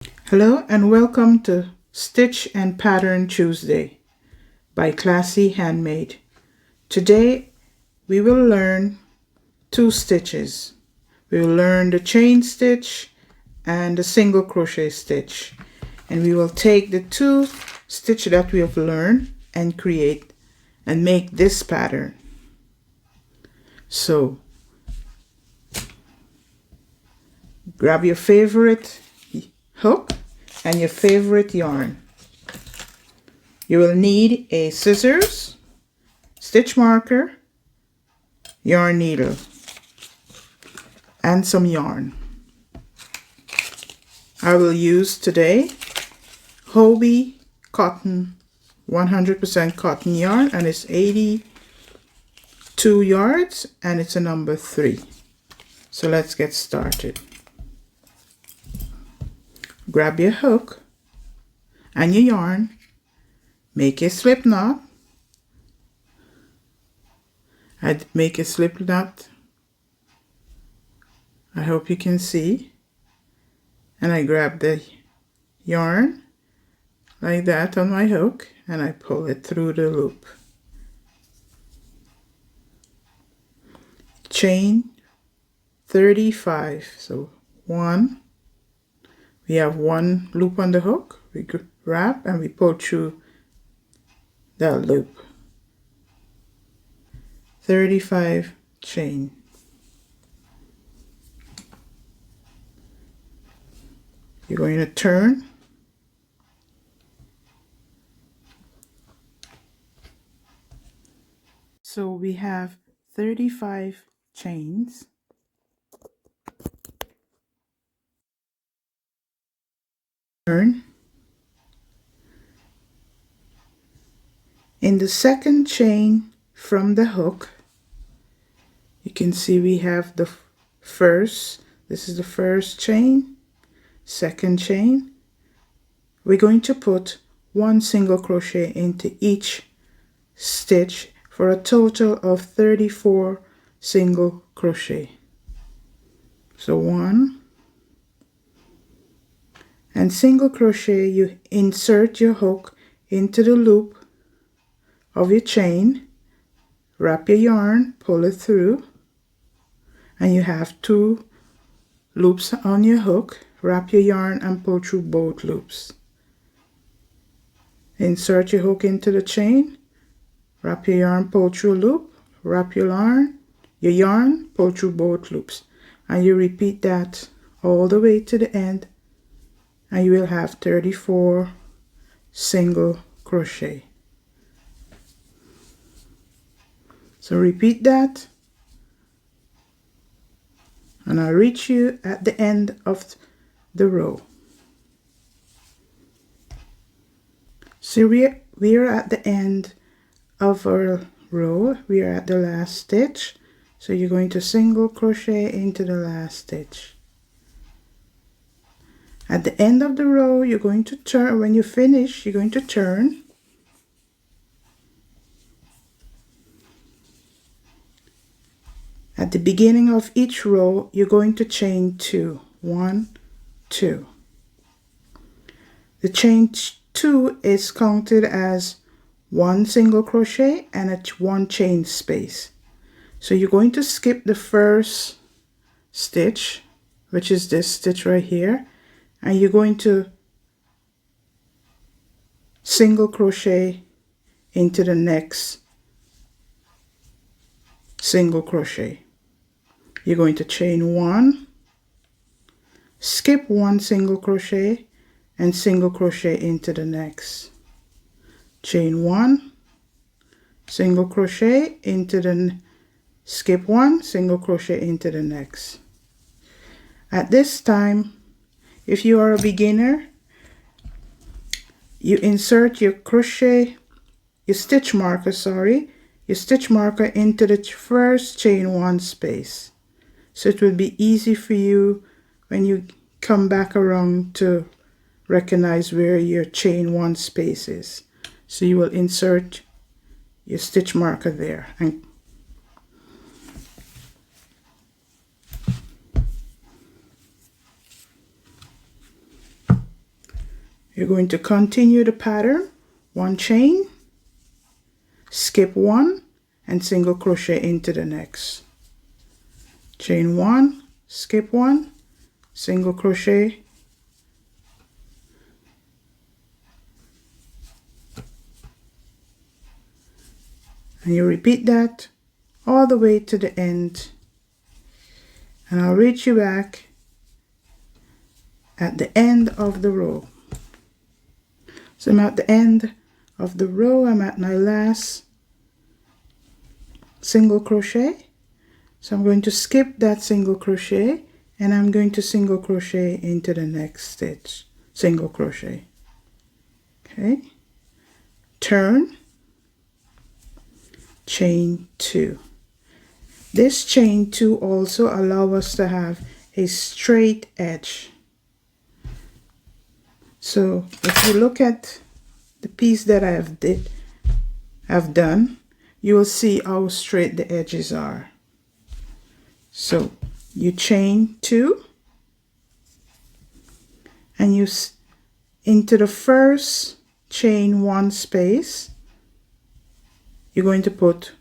Hello and welcome to Stitch and Pattern Tuesday by Classy Handmade. Today we will learn two stitches. We will learn the chain stitch and the single crochet stitch. And we will take the two stitches that we have learned and create and make this pattern. So grab your favorite hook and your favorite yarn. You will need a scissors, stitch marker, yarn needle, and some yarn. I will use today Hobie cotton, 100% cotton yarn, and it's 82 yards and it's a number 3. So let's get started. Grab your hook and your yarn, make a slip knot. I'd make a slip knot. I hope you can see. And I grab the yarn like that on my hook and I pull it through the loop. Chain 35. So we have one loop on the hook, we wrap and we pull through that loop. 35 chain. You're going to turn. So we have 35 chains. Turn. In the second chain from the hook, you can see we have the first, this is the first chain, second chain. We're going to put one single crochet into each stitch for a total of 34 single crochet. So 1, and single crochet, you insert your hook into the loop of your chain, wrap your yarn, pull it through, and you have 2 loops on your hook. Wrap your yarn and pull through both loops. Insert your hook into the chain, wrap your yarn, pull through a loop, wrap your yarn, pull through both loops, and you repeat that all the way to the end, and you will have 34 single crochet. So repeat that, and I'll reach you at the end of the row. So we are at the end of our row. We are at the last stitch. So you're going to single crochet into the last stitch. At the end of the row, you're going to turn. When you finish, you're going to turn. At the beginning of each row, you're going to chain 2. 1, 2. The chain 2 is counted as 1 single crochet and 1 chain space. So you're going to skip the first stitch, which is this stitch right here, and you're going to single crochet into the next single crochet. You're going to chain 1, skip 1 single crochet, and single crochet into the next. Chain 1, single crochet into the skip 1, single crochet into the next. At this time, if you are a beginner, you insert your stitch marker into the first chain 1 space. So it will be easy for you when you come back around to recognize where your chain 1 space is. So you will insert your stitch marker there and You're going to continue the pattern, 1 chain, skip 1, and single crochet into the next. Chain 1, skip 1, single crochet, and you repeat that all the way to the end, and I'll reach you back at the end of the row. So I'm at the end of the row. I'm at my last single crochet. So I'm going to skip that single crochet, and I'm going to single crochet into the next stitch. Single crochet. Okay. Turn, chain 2. This chain 2 also allows us to have a straight edge. So if you look at the piece that I've done, you will see how straight the edges are. So you chain 2, and you into the first chain 1 space, you're going to put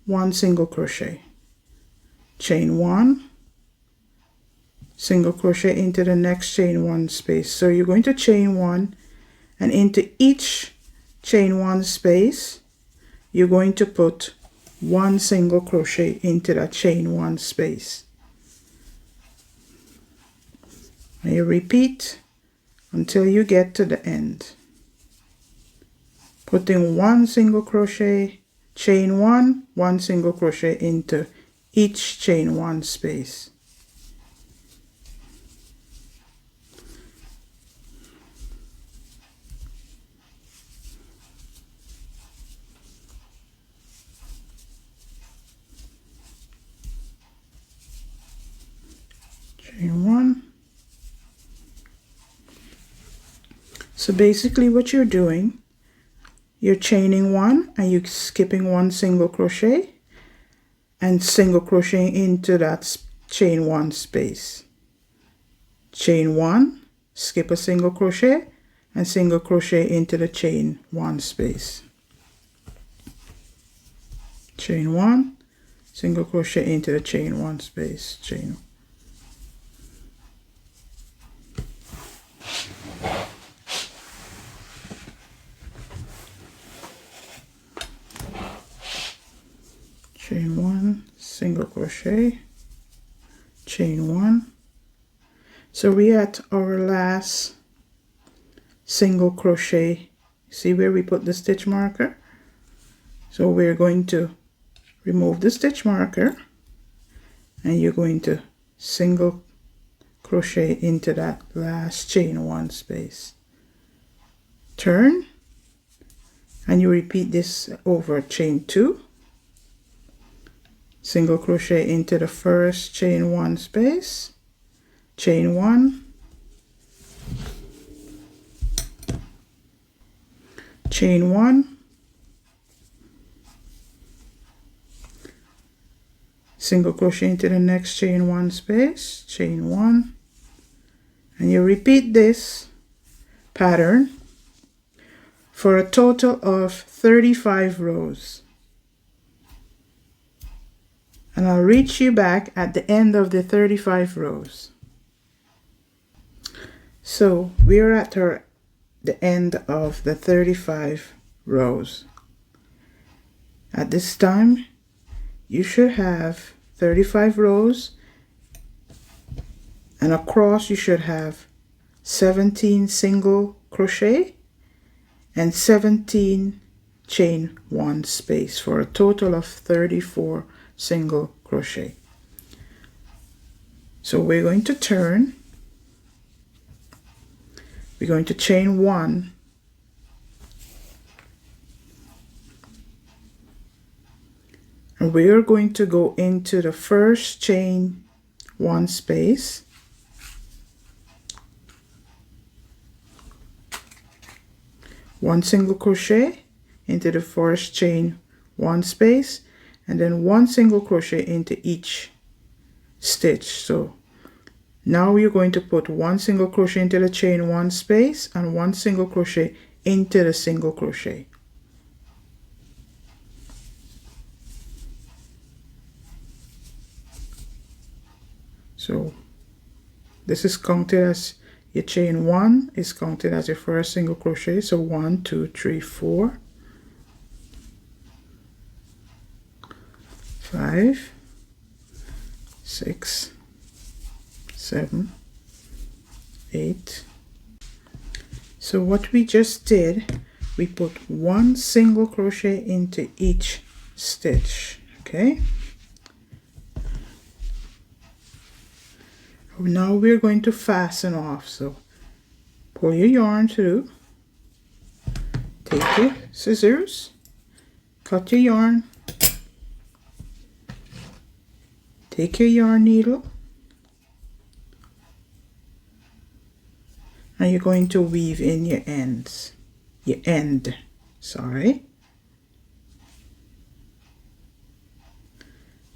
1 single crochet. Chain 1, single crochet into the next chain 1 space. So you're going to chain 1, and into each chain 1 space you're going to put 1 single crochet into that chain 1 space. And you repeat until you get to the end, putting 1 single crochet, chain 1, 1 single crochet into each chain 1 space. Chain 1. So basically what you're doing, you're chaining 1 and you're skipping 1 single crochet and single crocheting into that chain 1 space. Chain 1, skip a single crochet and single crochet into the chain 1 space. Chain 1, single crochet into the chain 1 space. Chain chain 1, single crochet, chain 1. So we're at our last single crochet. See where we put the stitch marker? So we're going to remove the stitch marker, and you're going to single crochet into that last chain 1 space. Turn, and you repeat this over chain 2. Single crochet into the first chain 1 space, chain 1, chain 1, single crochet into the next chain 1 space, chain 1, and you repeat this pattern for a total of 35 rows. And I'll reach you back at the end of the 35 rows. So we're at the end of the 35 rows. At this time, you should have 35 rows, and across you should have 17 single crochet and 17 chain 1 space for a total of 34 single crochet. So we're going to turn, we're going to chain 1, and we're going to go into the first chain 1 space, one single crochet into the first chain 1 space, and then 1 single crochet into each stitch. So Now you're going to put 1 single crochet into the chain 1 space and 1 single crochet into the single crochet. So this is counted as your chain 1 is counted as your first single crochet. So 1, 2, 3, 4, 5, 6, 7, 8. So what we just did, we put 1 single crochet into each stitch. Okay. Now we're going to fasten off. So pull your yarn through, take your scissors, cut your yarn, take your yarn needle, and you're going to weave in your end.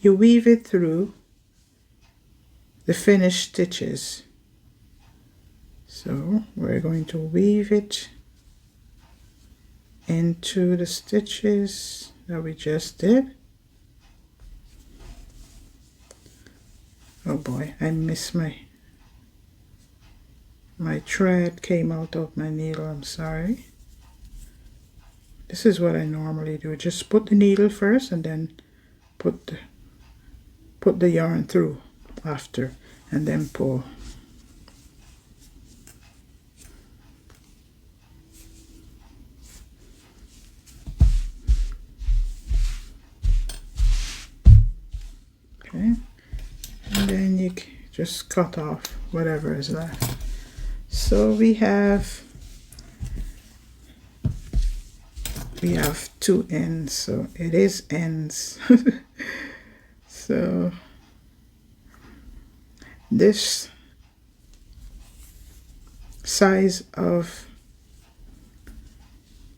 You weave it through the finished stitches. So we're going to weave it into the stitches that we just did. Oh boy, I missed my thread came out of my needle. I'm sorry. This is what I normally do. Just put the needle first and then put the yarn through after, and then pull. Okay, and then you just cut off whatever is left. So we have 2 ends, so it is ends. So this size of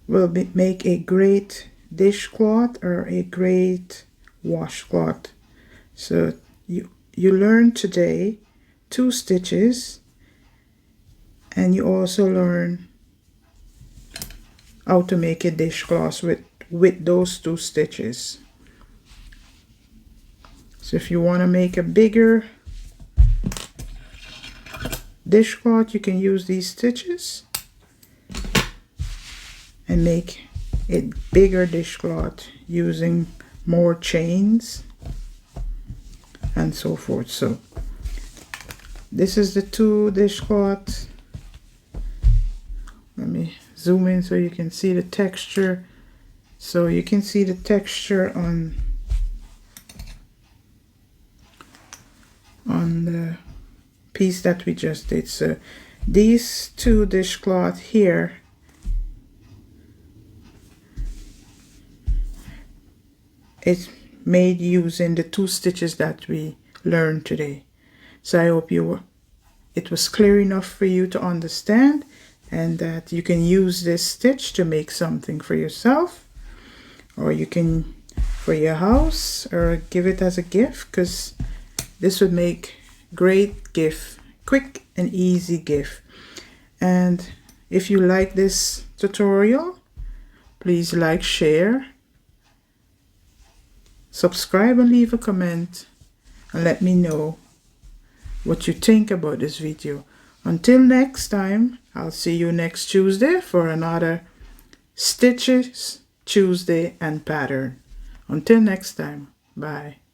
will make a great dishcloth or a great washcloth. So you learn today 2 stitches, and you also learn how to make a dishcloth with those 2 stitches. So if you want to make a bigger dishcloth, you can use these stitches and make a bigger dishcloth using more chains and so forth. So this is the 2 dishcloths. Let me zoom in so you can see the texture. So you can see the texture on the piece that we just did. So these 2 dishcloth here is made using the 2 stitches that we learned today. So I hope it was clear enough for you to understand, and that you can use this stitch to make something for yourself, or you can for your house, or give it as a gift, because this would make great gift, quick and easy gift. And if you like this tutorial, please like, share, subscribe, and leave a comment, and let me know what you think about this video. Until next time, I'll see you next Tuesday for another Stitches Tuesday and pattern. Until next time, bye.